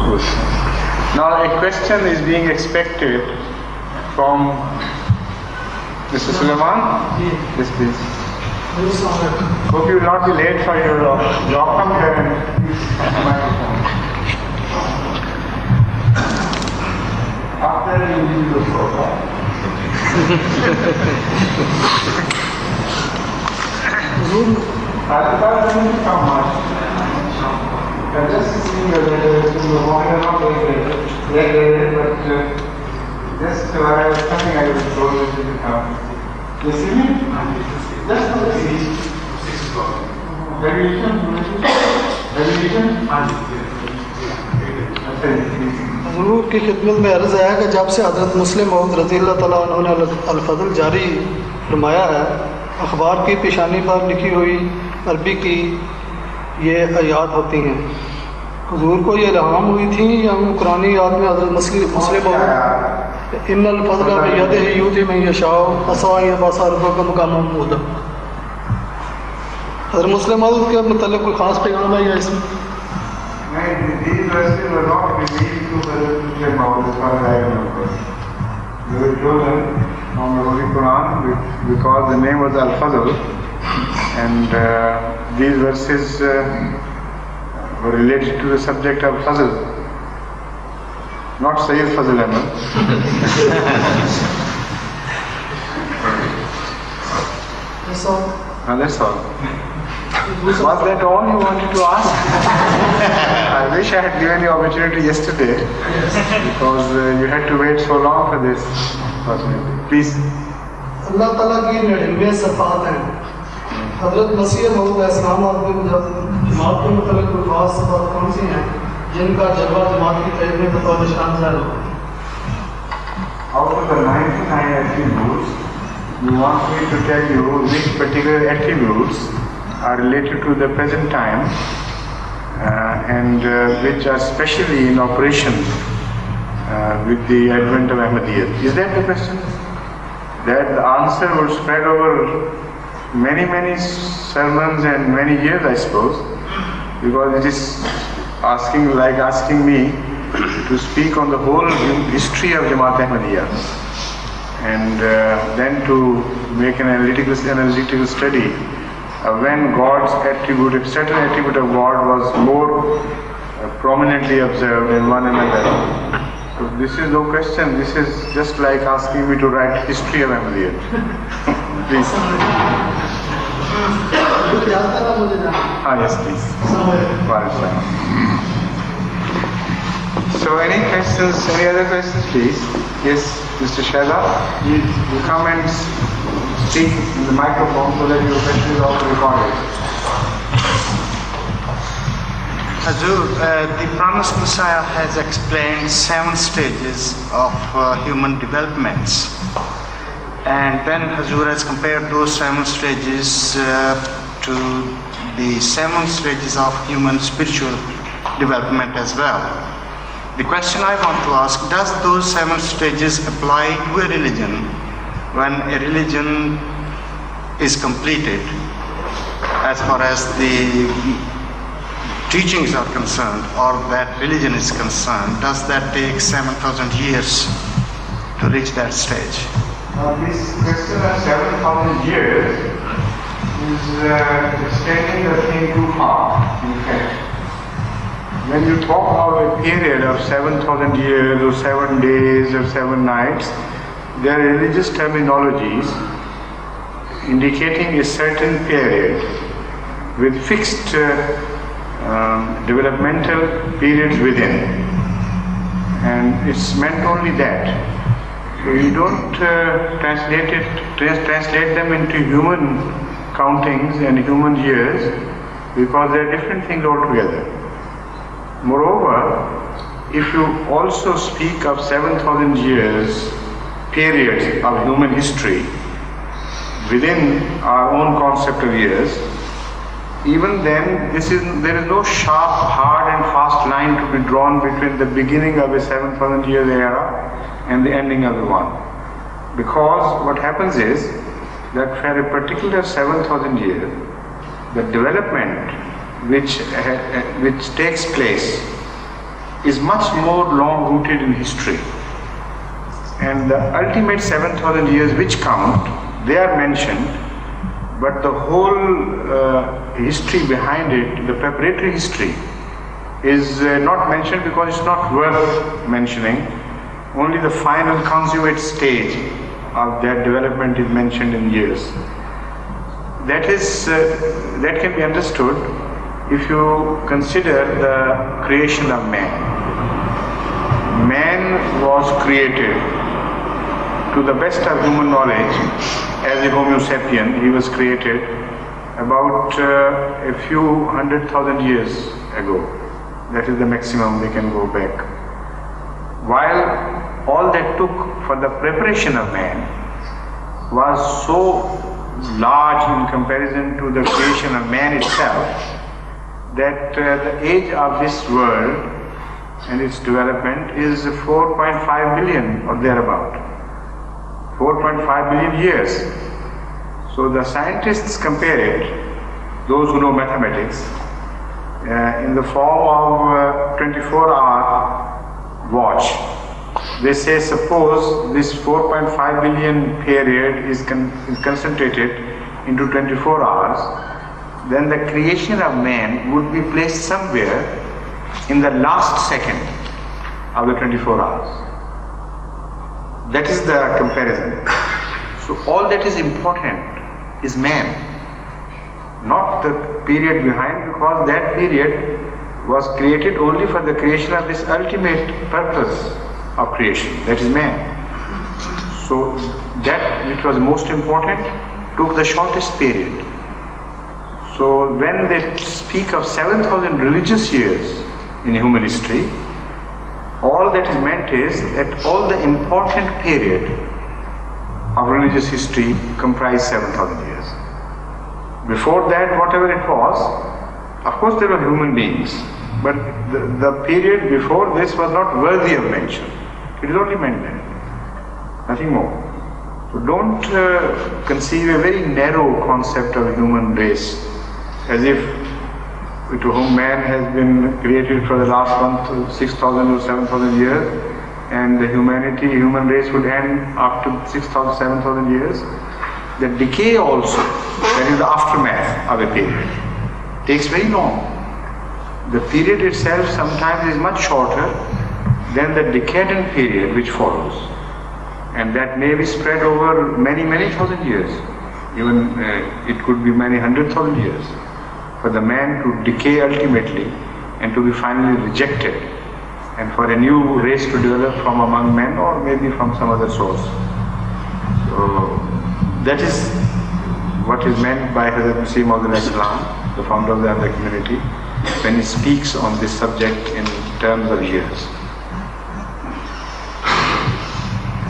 Good. Now a question is being expected from Mr. Sulaiman. Yes, please. Hope you will not be late for your job. Come here and please microphone. After you leave the program. I don't come much. I just see that the morning are not very late, but just while I was coming, I was told to come. You see me? Just for the sea. 6 o'clock. Very हुजूर की खिदमत में अर्ज़ है कि जब से हज़रत मुस्लिम मौद रज़ी अल्लाह तआला अन्हु ने अल-फज़ल जारी फरमाया है, अखबार की पेशानी पर लिखी हुई अरबी की ये आयात होती हैं। हुजूर को ये इल्हाम हुई थी या कुरानी याद में हज़रत मुस्लिम मौद इन्नल फ़ज़ला बियदिही युती मन यशाअ असा यबअस रब्बुका मक़ामन महमूदा। हज़रत मुस्लिम मौद के मतलब कोई ख़ास पैगाम है या इसमें? These verses were not revealed to the Muslim Maud as far as I remember. They were chosen from the Holy Quran because the name was Al-Fazl, and these verses were related to the subject of Fazl, not Sayyid Fazl Ahmad. That's all. That's all. Was that all you wanted to ask? I wish I had given you opportunity yesterday because you had to wait so long for this. Please. अल्लाह ताला की 99 सिफात हैं। हज़रत मसीह मौद इस्लाम और जमात के मतलब कोई खास सिफात कौन सी हैं जिनका जलवा जमात की तहरीर में बतौर निशान ज़ाहिर हो? Out of the 99 attributes, you want me to tell you which particular attributes are related to the present time and which are specially in operation with the advent of Ahmadiyyat. Is that the question? That the answer would spread over many sermons and many years, I suppose, because it is asking me to speak on the whole history of Jamaat Ahmadiyya and then to make an analytical study when God's attribute, a certain attribute of God was more prominently observed in one another. So this is no question, this is just like asking me to write history of Ahmadiyya. Please. Yes, please. So any questions, any other questions, please? Yes, Mr. Shahzad, you come and speak in the microphone so that your question is also recorded. Hazur, the promised Messiah has explained 7 stages of human developments, and then Hazur has compared those 7 stages to the 7 stages of human spiritual development as well. The question I want to ask, does those 7 stages apply to a religion when a religion is completed as far as the teachings are concerned, or that religion is concerned? Does that take 7,000 years to reach that stage? This question of 7,000 years is extending the thing too far, in fact. When you talk about a period of 7,000 years or 7 days or 7 nights, there are religious terminologies indicating a certain period with fixed developmental periods within, and it's meant only that. So you don't translate them into human countings and human years, because they are different things altogether. Moreover, if you also speak of 7,000 years periods of human history within our own concept of years, even then there is no sharp, hard and fast line to be drawn between the beginning of a 7,000 years era and the ending of the one. Because what happens is that for a particular 7,000 years, the development which takes place is much more long-rooted in history. And the ultimate 7,000 years which count, they are mentioned, but the whole history behind it, the preparatory history, is not mentioned because it's not worth mentioning. Only the final consummate stage of that development is mentioned in years. That can be understood if you consider the creation of man. Man was created, to the best of human knowledge, as a Homo sapien. He was created about a few 100,000 years ago. That is the maximum they can go back. While all that took for the preparation of man was so large in comparison to the creation of man itself, that the age of this world and its development is 4.5 billion or thereabout. 4.5 billion years. So the scientists compare it, those who know mathematics, in the form of 24-hour watch. They say, suppose this 4.5 billion period is concentrated into 24 hours, then the creation of man would be placed somewhere in the last second of the 24 hours. That is the comparison. So all that is important is man, not the period behind, because that period was created only for the creation of this ultimate purpose of creation, that is man. So that which was most important took the shortest period. So when they speak of 7,000 religious years in human history, all that is meant is that all the important period of religious history comprised 7,000 years. Before that, whatever it was, of course there were human beings, but the period before this was not worthy of mention. It is only meant that, nothing more. So don't conceive a very narrow concept of human race, as if to whom man has been created for the last 6,000 or 7,000 years, and the human race would end after 6,000, 7,000 years. The decay also, that is the aftermath of a period, takes very long. The period itself sometimes is much shorter than the decadent period which follows, and that may be spread over many, many thousand years. Even it could be many 100,000 years for the man to decay ultimately and to be finally rejected, and for a new race to develop from among men or maybe from some other source. So that is what is meant by Hazrat Masih Maud Islam, the founder of the Ahmadi community, when he speaks on this subject in terms of years.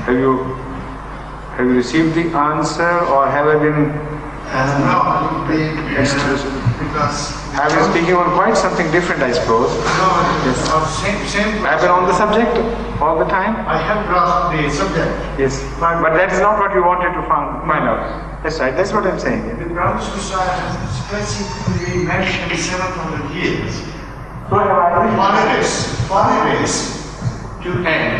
Have you received the answer, or have I been? No, because I've been speaking on quite something different, I suppose. No, Yes. same. I've been on the subject all the time. I have grasped the subject. Yes, but that is not what you wanted to find out. That's right. That's what I'm saying. The Brahmins Messiah has specifically mentioned 700 years. So For a race to end,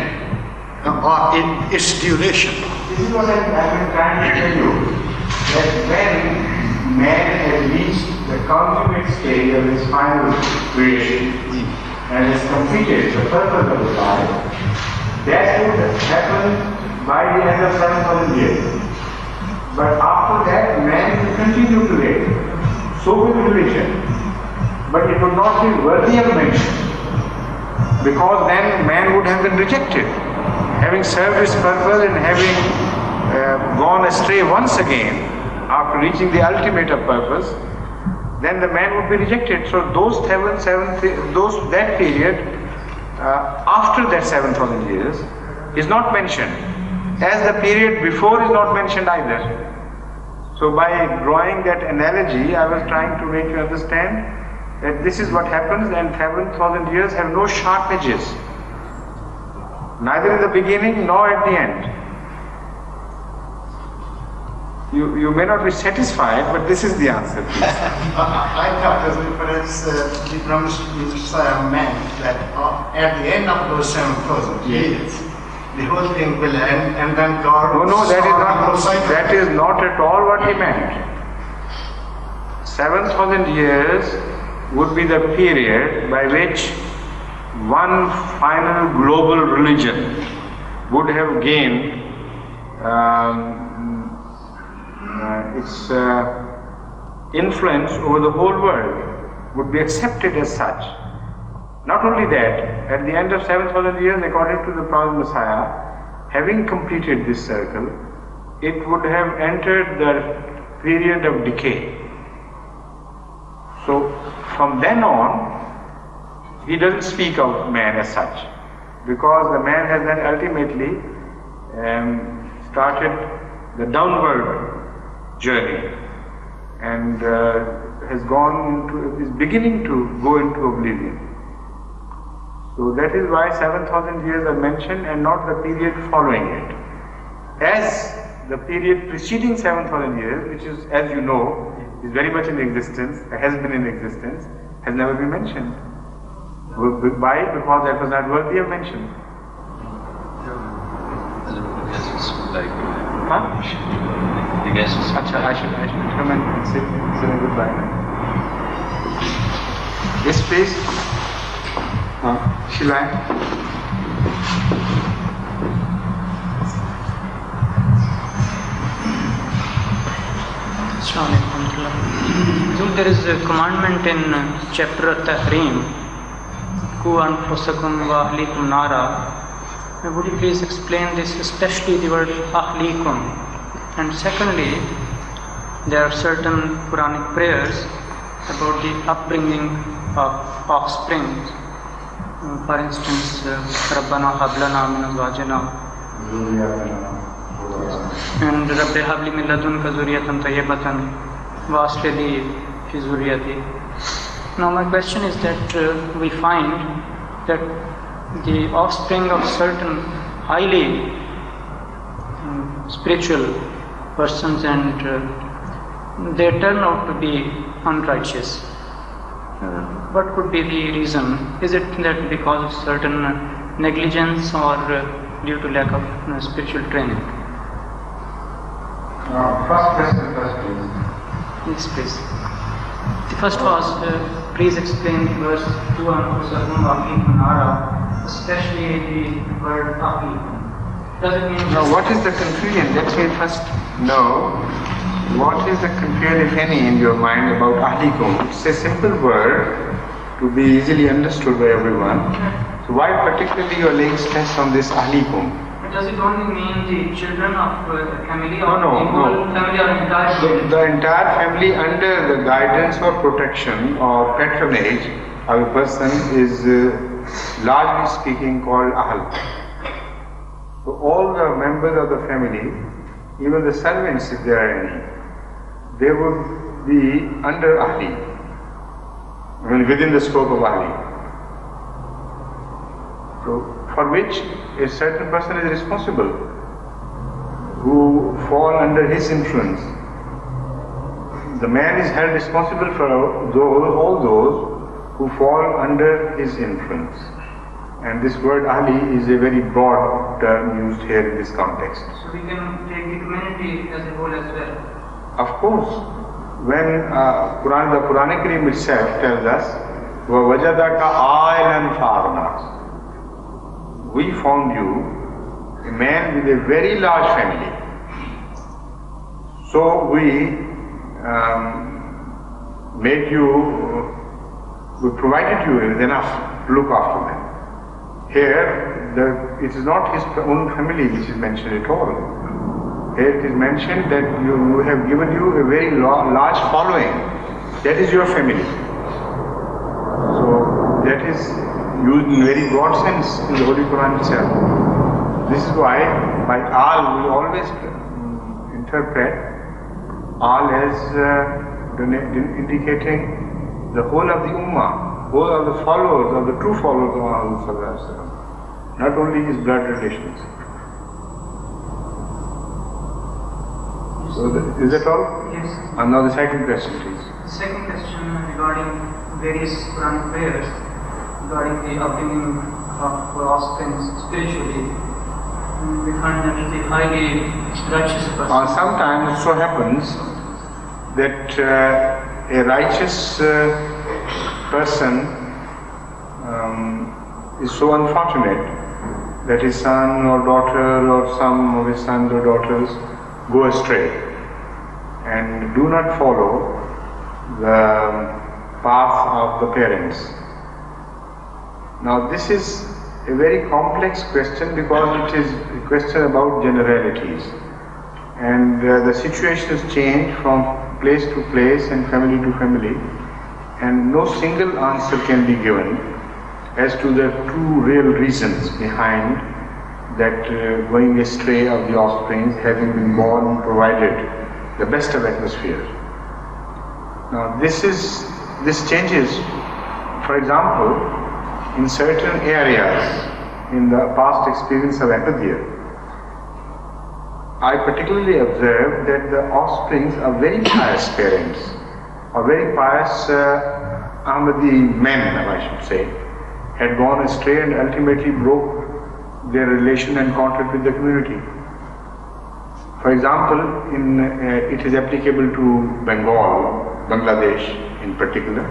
or in its duration. This is what I've been trying to tell you, that when man has reached the consummate stage of his final creation and has completed the purpose of his life, that would happen by the end of 7,000 years. But after that, man will continue to live. So will religion. But it would not be worthy of mention, because then man would have been rejected. Having served his purpose and having gone astray once again after reaching the ultimate of purpose, then the man would be rejected. So that period after that 7,000 years is not mentioned, as the period before is not mentioned either. So by drawing that analogy, I was trying to make you understand that this is what happens, and 7,000 years have no sharp edges, neither in the beginning nor at the end. You may not be satisfied, but this is the answer. I thought as perhaps the promised Messiah meant that at the end of those 7,000 years, the whole thing will end, and then God. No, that is not at all what he meant. 7,000 years would be the period by which one final global religion would have gained its influence over the whole world, would be accepted as such. Not only that, at the end of 7,000 years, according to the Prophet Messiah, having completed this circle, it would have entered the period of decay. So, from then on, he doesn't speak of man as such, because the man has then ultimately started the downward journey and is beginning to go into oblivion. So that is why 7,000 years are mentioned and not the period following it. As the period preceding 7,000 years, which is, as you know, is very much in existence, has been in existence, has never been mentioned. Why? Because that was not worthy of mention. I guess I should come and say goodbye. Yes, please. Shall I? So there is a commandment in chapter Tahrim, Ku anfusakum wa ahlikum nara. Would you please explain this, especially the word ahlikum? And secondly, there are certain Quranic prayers about the upbringing of offspring. For instance, Rabbana hablana min azwajina and Rabbi habli min ladunka zurriyatan tayyibatan wa aslih fi zurriyati. Now my question is that we find that the offspring of certain highly spiritual persons and they turn out to be unrighteous. What could be the reason? Is it that because of certain negligence or due to lack of spiritual training? First question first, please. Yes, please. The first was, please explain the verse 2 especially the word ahlikum. Does it mean? Now, what is the confusion? Let me first know what is the confusion, if any, in your mind about ahlikum. It's a simple word to be easily understood by everyone. So, why particularly you are laying stress on this ahlikum? Does it only mean the children of the family or No. the whole family or entire family? The entire family under the guidance or protection or patronage of a person is largely speaking called ahl. So all the members of the family, even the servants if there are any, they would be under ahli, within the scope of ahli. So for which a certain person is responsible, who fall under his influence. The man is held responsible for all those who fall under his influence. And this word ahli is a very broad term used here in this context. So we can take the community as a whole as well. Of course, when the Quranic Kareem itself tells us, وَوَجَدَكَ عَائِلًا فَأَغْنَى, we found you a man with a very large family. So we we provided you with enough to look after them. Here, it is not his own family which is mentioned at all. Here it is mentioned that you have given you a very large following. That is your family. So that is used in very broad sense in the Holy Quran itself. This is why by al we always interpret al as indicating the whole of the ummah, whole of the followers, of the true followers of Muhammad, not only his blood relations. Is that all? Yes. And now the second question, please. The second question regarding various Quranic prayers, regarding the upbringing of offspring spiritually. We find that the highly righteous person. Sometimes it so happens that a righteous person is so unfortunate that his son or daughter or some of his sons or daughters go astray and do not follow the path of the parents. Now this is a very complex question because it is a question about generalities, and the situations change from place to place and family to family, and no single answer can be given as to the true real reasons behind that going astray of the offspring, having been born provided the best of atmosphere. Now this changes. For example, in certain areas, in the past experience of Ahmadiyya, I particularly observed that the offsprings of very pious parents, or very pious Ahmadi men, I should say, had gone astray and ultimately broke their relation and contact with the community. For example, it is applicable to Bengal, Bangladesh in particular.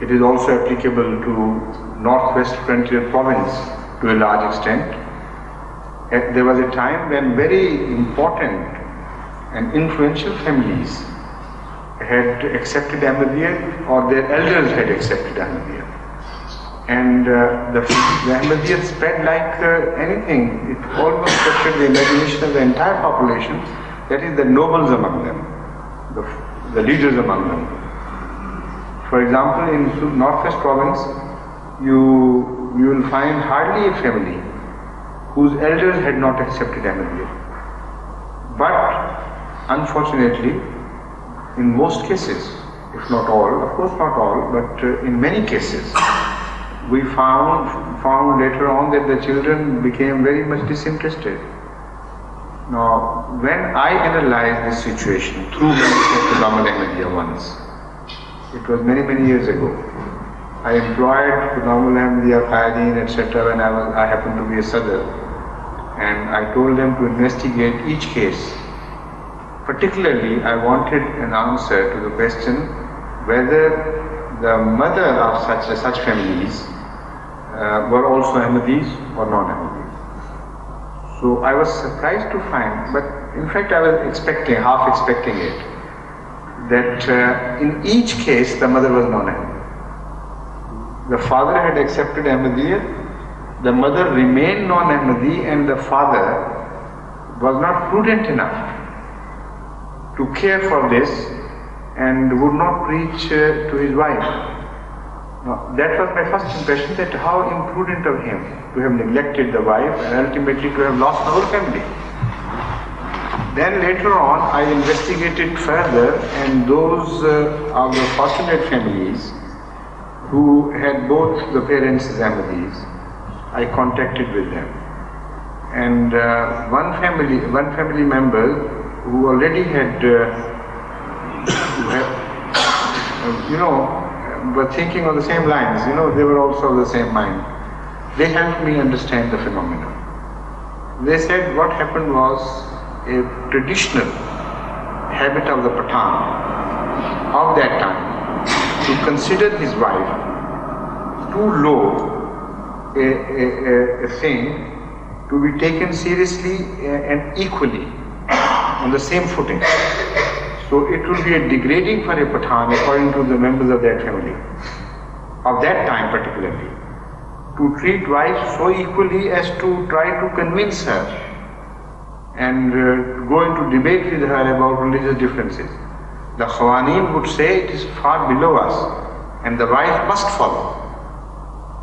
It is also applicable to Northwest Frontier Province to a large extent. There was a time when very important and influential families had accepted Ahmadiyya, or their elders had accepted Ahmadiyya. And the Ahmadiyya spread like anything. It almost captured the imagination of the entire population, that is the nobles among them, the leaders among them. For example, in Northwest Province, you will find hardly a family whose elders had not accepted Ahmadiyya. But unfortunately, in most cases, if not all, of course not all, but in many cases, we found later on that the children became very much disinterested. Now, when I analyzed this situation through membership to Damal Ahmadiyya once, it was many years ago. I employed Damal Ahmadiyya, Qaideen, etc. when I happened to be a Sadr, and I told them to investigate each case. Particularly, I wanted an answer to the question whether the mother of such families were also Ahmadis or non-Ahmadis. So I was surprised to find, but in fact I was half expecting it, that in each case the mother was non-Ahmadi. The father had accepted Ahmadiyya, the mother remained non-Ahmadi, and the father was not prudent enough to care for this and would not preach to his wife. Now, that was my first impression, that how imprudent of him to have neglected the wife and ultimately to have lost the whole family. Then later on I investigated further, and those of the fortunate families who had both the parents as Ahmadis, I contacted with them. And one family member who already had, were thinking on the same lines, they were also of the same mind. They helped me understand the phenomenon. They said what happened was a traditional habit of the Pathan of that time to consider his wife too low a thing to be taken seriously and equally on the same footing. So it would be a degrading for a Pathan, according to the members of that family, of that time particularly, to treat wives so equally as to try to convince her and go into debate with her about religious differences. The Khawanin would say it is far below us and the wife must follow.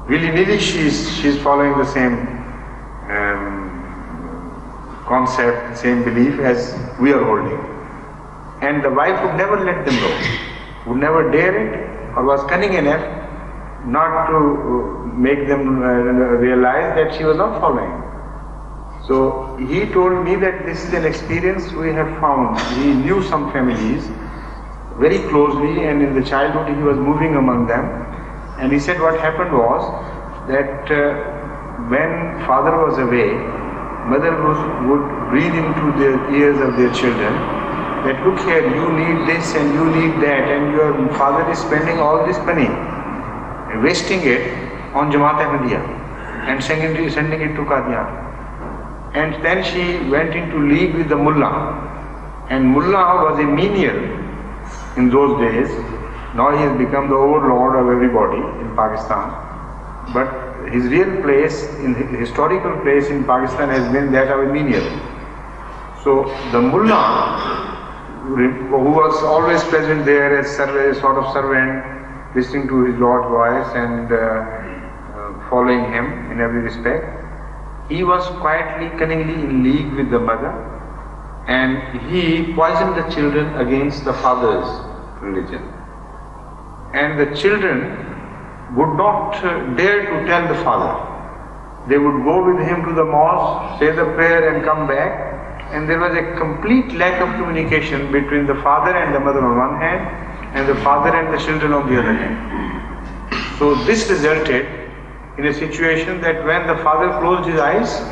Willy-nilly she is following the same concept, same belief as we are holding. And the wife would never let them go, would never dare it, or was cunning enough not to make them realize that she was not following. So he told me that this is an experience we have found. He knew some families very closely, and in the childhood he was moving among them. And he said what happened was that when father was away, mother would breathe into the ears of their children that look here, you need this and you need that, and your father is spending all this money, wasting it on Jamaat Ahmadiyya and sending it to Qadian. And then she went into league with the mullah, and mullah was a menial in those days. Now he has become the overlord of everybody in Pakistan, but his real place, historical place in Pakistan has been that of a menial. So the mullah, who was always present there as a sort of servant, listening to his Lord's voice and following him in every respect, he was quietly, cunningly in league with the mother, and he poisoned the children against the father's religion. And the children would not dare to tell the father. They would go with him to the mosque, say the prayer and come back, and there was a complete lack of communication between the father and the mother on one hand, and the father and the children on the other hand. So this resulted in a situation that when the father closed his eyes,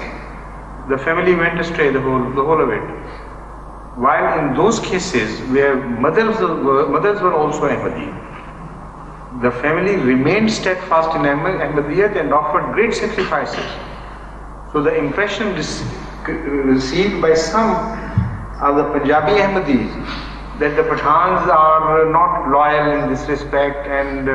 the family went astray, the whole of it. While in those cases where mothers were also Ahmadi, the family remained steadfast in Ahmadiyyat and offered great sacrifices. So the impression received by some of the Punjabi Ahmadis that the Pathans are not loyal in this respect, and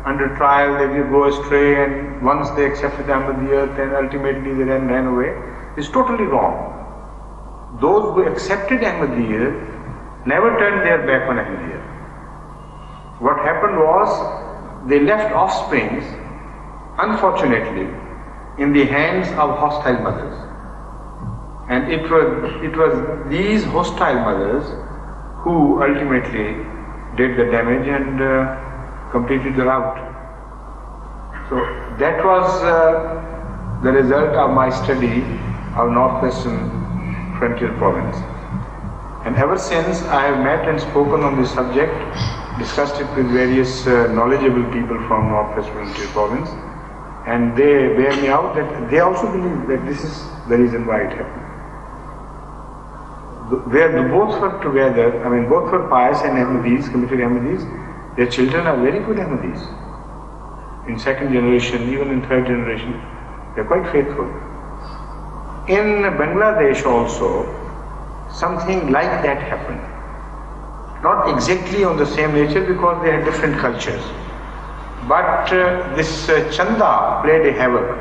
under trial they will go astray, and once they accepted Ahmadiyyat and ultimately they ran away, is totally wrong. Those who accepted Ahmadiyyat never turned their back on Ahmadiyyat. What happened was they left offsprings, unfortunately, in the hands of hostile mothers. And it was these hostile mothers who ultimately did the damage and completed the rout. So that was the result of my study of Northwestern Frontier Province. And ever since I have met and spoken on this subject, discussed it with various knowledgeable people from Northwest Frontier Province, and they bear me out that they also believe that this is the reason why it happened. Where both were together, both were pious and Ahmadis, committed Ahmadis, their children are very good Ahmadis. In second generation, even in third generation, they are quite faithful. In Bangladesh also, something like that happened. Not exactly on the same nature because they had different cultures. But this Chanda played a havoc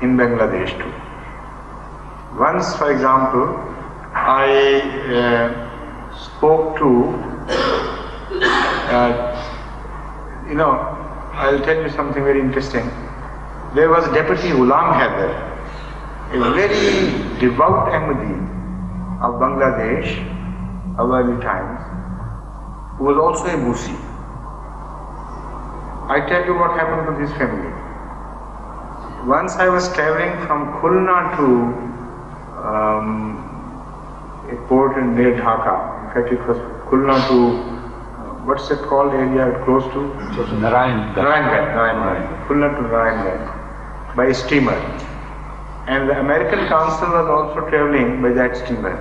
in Bangladesh too. Once, for example, I spoke to I'll tell you something very interesting. There was Deputy Ghulam Haider, a very devout Ahmadi of Bangladesh of early times, who was also a Musi. I tell you what happened to this family. Once I was traveling from Khulna to a port near Dhaka. In fact, it was Khulna to what's that called area close to? Narayan. Khulna to Narayan by steamer. And the American Council was also traveling by that steamer.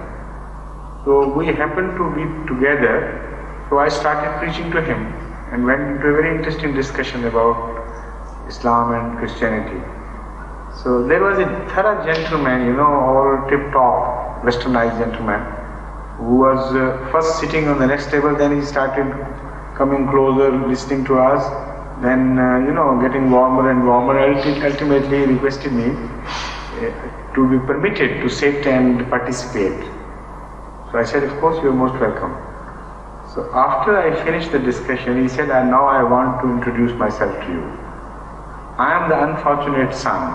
So we happened to be together. So I started preaching to him and went into a very interesting discussion about Islam and Christianity. So there was a thorough gentleman, all tip-top, westernized gentleman, who was first sitting on the next table, then he started coming closer, listening to us, then getting warmer and warmer. Ultimately requested me to be permitted to sit and participate. So I said, of course, you are most welcome. So after I finished the discussion, he said, now I want to introduce myself to you. I am the unfortunate son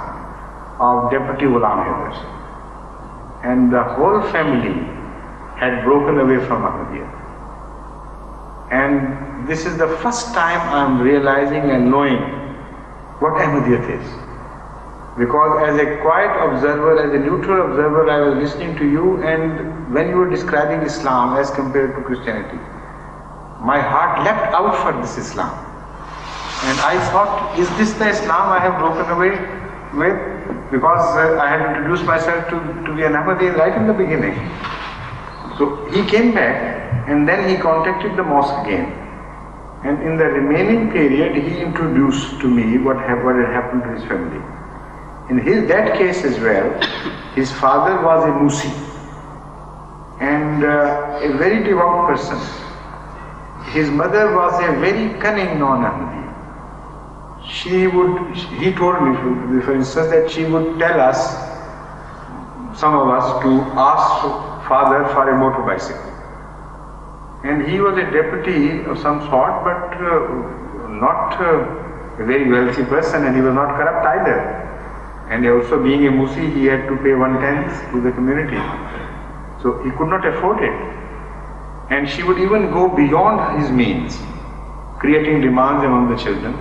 of Deputy Ghulam Haider, and the whole family had broken away from Ahmadiyya. And this is the first time I am realizing and knowing what Ahmadiyyat is. Because as a quiet observer, as a neutral observer, I was listening to you, and when you were describing Islam as compared to Christianity, my heart leapt out for this Islam. And I thought, is this the Islam I have broken away with? Because I had introduced myself to be an Ahmadi right in the beginning. So he came back, and then he contacted the mosque again. And in the remaining period, he introduced to me what had happened to his family. In that case as well, his father was a Musi and a very devout person. His mother was a very cunning non-Ahmadi. He told me, for instance, that she would tell us, some of us, to ask father for a motor bicycle. And he was a deputy of some sort, but not a very wealthy person, and he was not corrupt either. And also being a Musi, he had to pay 1/10 to the community. So he could not afford it. And she would even go beyond his means, creating demands among the children.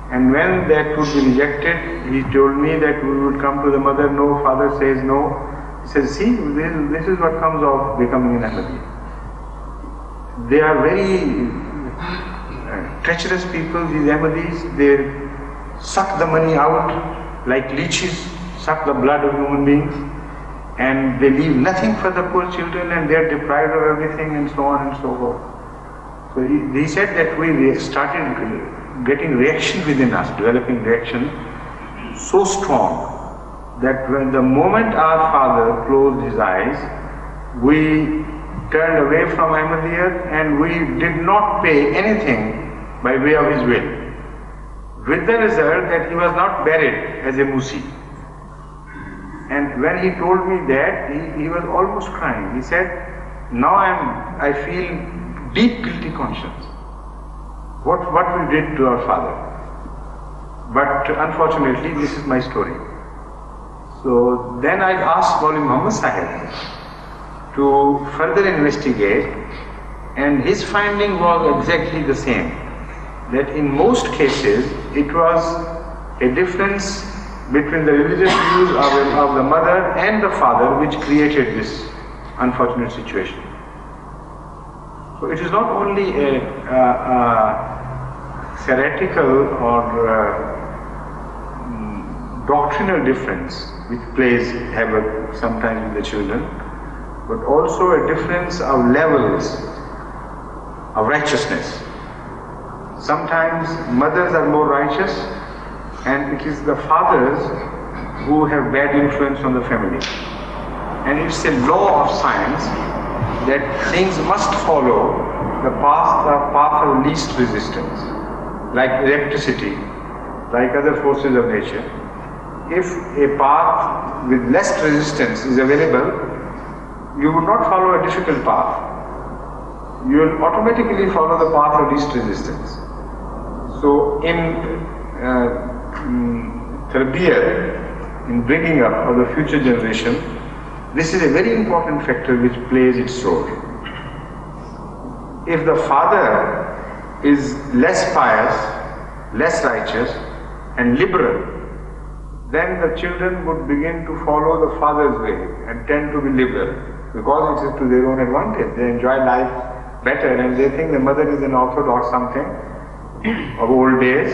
And when that would be rejected, he told me that we would come to the mother, no, father says no. He says, see, this is what comes of becoming an Ahmadi. They are very treacherous people, these Ahmadis. They suck the money out like leeches, suck the blood of human beings, and they leave nothing for the poor children, and they are deprived of everything, and so on and so forth. So he said that we started getting reaction within us, developing reaction so strong that when the moment our father closed his eyes, we turned away from Ahmadiyya and we did not pay anything by way of his will. With the result that he was not buried as a Musi. And when he told me that, he was almost crying. He said, now I feel deep guilty conscience. What we did to our father. But unfortunately, this is my story. So then I asked Maulvi Muhammad Sahib to further investigate, and his finding was exactly the same. That in most cases, it was a difference between the religious views of the mother and the father which created this unfortunate situation. So it is not only a theoretical or doctrinal difference which plays havoc sometimes with the children, but also a difference of levels of righteousness. Sometimes mothers are more righteous, and it is the fathers who have bad influence on the family. And it's a law of science that things must follow the path of least resistance, like electricity, like other forces of nature. If a path with less resistance is available, you would not follow a difficult path. You will automatically follow the path of least resistance. So in tarbiyah, in bringing up of the future generation, this is a very important factor which plays its role. If the father is less pious, less righteous and liberal, then the children would begin to follow the father's way and tend to be liberal, because it is to their own advantage. They enjoy life better and they think the mother is an orthodox something of old days.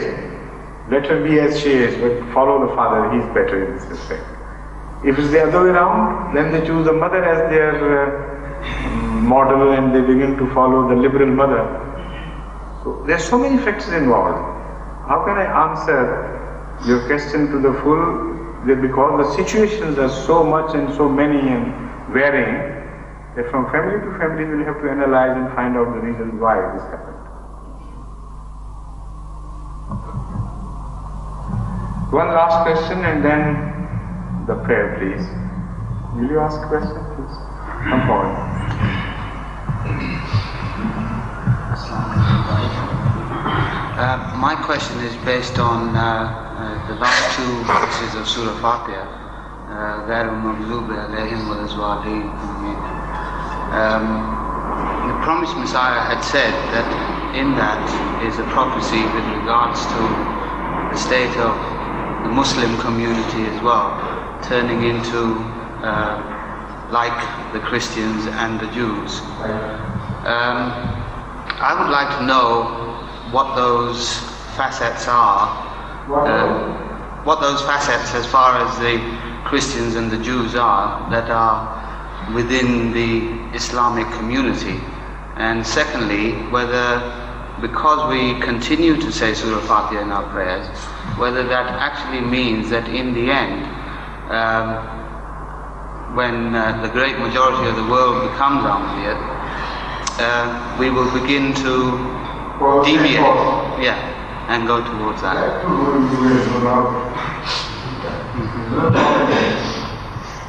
Let her be as she is, but follow the father, he is better in this respect. If it's the other way around, then they choose the mother as their model and they begin to follow the liberal mother. So there are so many factors involved. How can I answer your question to the full? Because the situations are so much and so many and varying, that from family to family we'll have to analyze and find out the reasons why this happened. One last question and then the prayer, please. Will you ask a question, please? Come forward. My question is based on the last two verses of Surah Fatiha, غَيْرُ الْمَغْضُوبِ عَلَيْهِمْ وَلَا الضَّالِّينَ. The promised Messiah had said that in that is a prophecy with regards to the state of the Muslim community as well, turning into like the Christians and the Jews. I would like to know what those facets are, what those facets as far as the Christians and the Jews are that are within the Islamic community. And secondly, whether, because we continue to say Surah Fatiha in our prayers, whether that actually means that in the end, when the great majority of the world becomes Ahmadiyya, we will begin to deviate, and go towards that.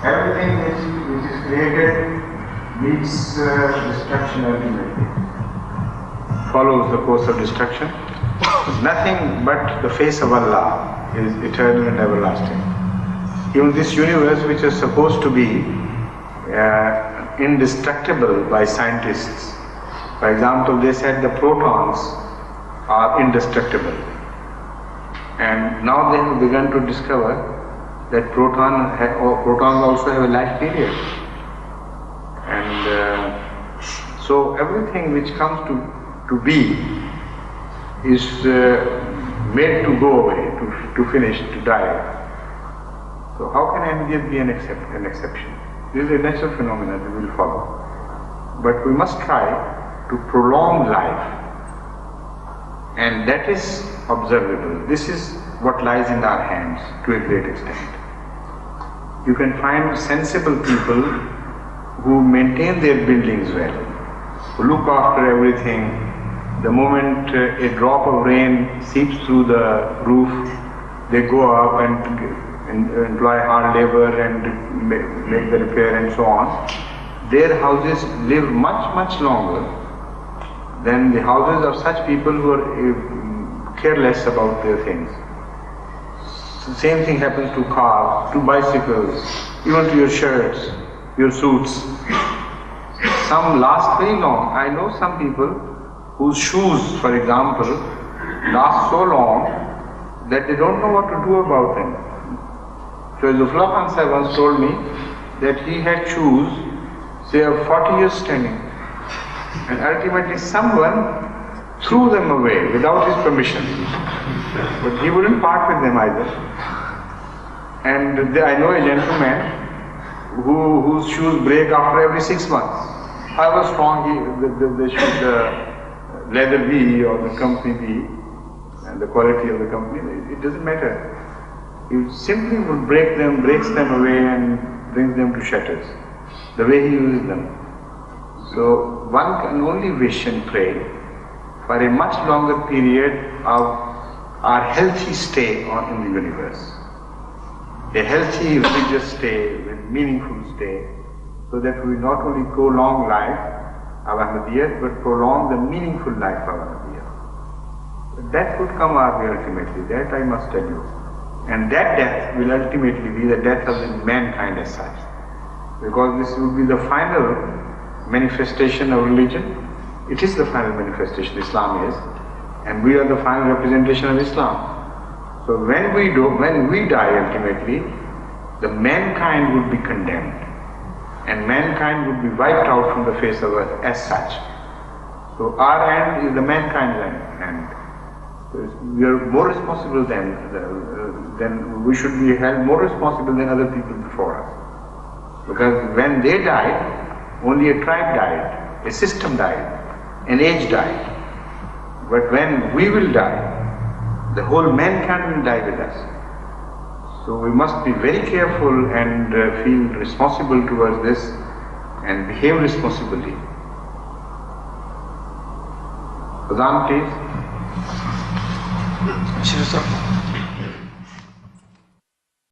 Everything which is created meets destruction ultimately. Follows the course of destruction. Nothing but the face of Allah is eternal and everlasting. Even this universe, which is supposed to be indestructible by scientists. For example, they said the protons are indestructible. And now they have begun to discover that protons also have a life period. And so everything which comes to be is made to go away, to finish, to die. So how can Ahmadiyya be an exception? This is a natural phenomenon that will follow. But we must try to prolong life, and that is observable. This is what lies in our hands to a great extent. You can find sensible people who maintain their buildings well, who look after everything. The moment a drop of rain seeps through the roof, they go up and employ hard labor and make the repair and so on. Their houses live much, much longer than the houses of such people who are careless about their things. The same thing happens to cars, to bicycles, even to your shirts, your suits. Some last very long. I know some people whose shoes, for example, last so long that they don't know what to do about them. So Zulfullah Khan Sahib once told me that he had shoes, say, of 40 years standing, and ultimately someone threw them away without his permission. But he wouldn't part with them either. And I know a gentleman whose shoes break after every 6 months. However strong the leather be or the company be, and the quality of the company, it doesn't matter. He simply would breaks them away and brings them to shatters, the way he uses them. So one can only wish and pray for a much longer period of our healthy stay in the universe. A healthy religious stay, a meaningful stay, so that we not only prolong life of Ahmadiyyat, but prolong the meaningful life of Ahmadiyyat. That would come our way ultimately, that I must tell you. And that death will ultimately be the death of the mankind as such. Because this will be the final manifestation of religion. It is the final manifestation, Islam is, and we are the final representation of Islam. So when we die ultimately, the mankind would be condemned, and mankind would be wiped out from the face of earth as such. So our end is the mankind's end. So we are more responsible than we should be held more responsible than other people before us. Because when they died, only a tribe died, a system died, an age died. But when we will die, the whole mankind will die with us. So we must be very careful and feel responsible towards this and behave responsibly. Adhan, please.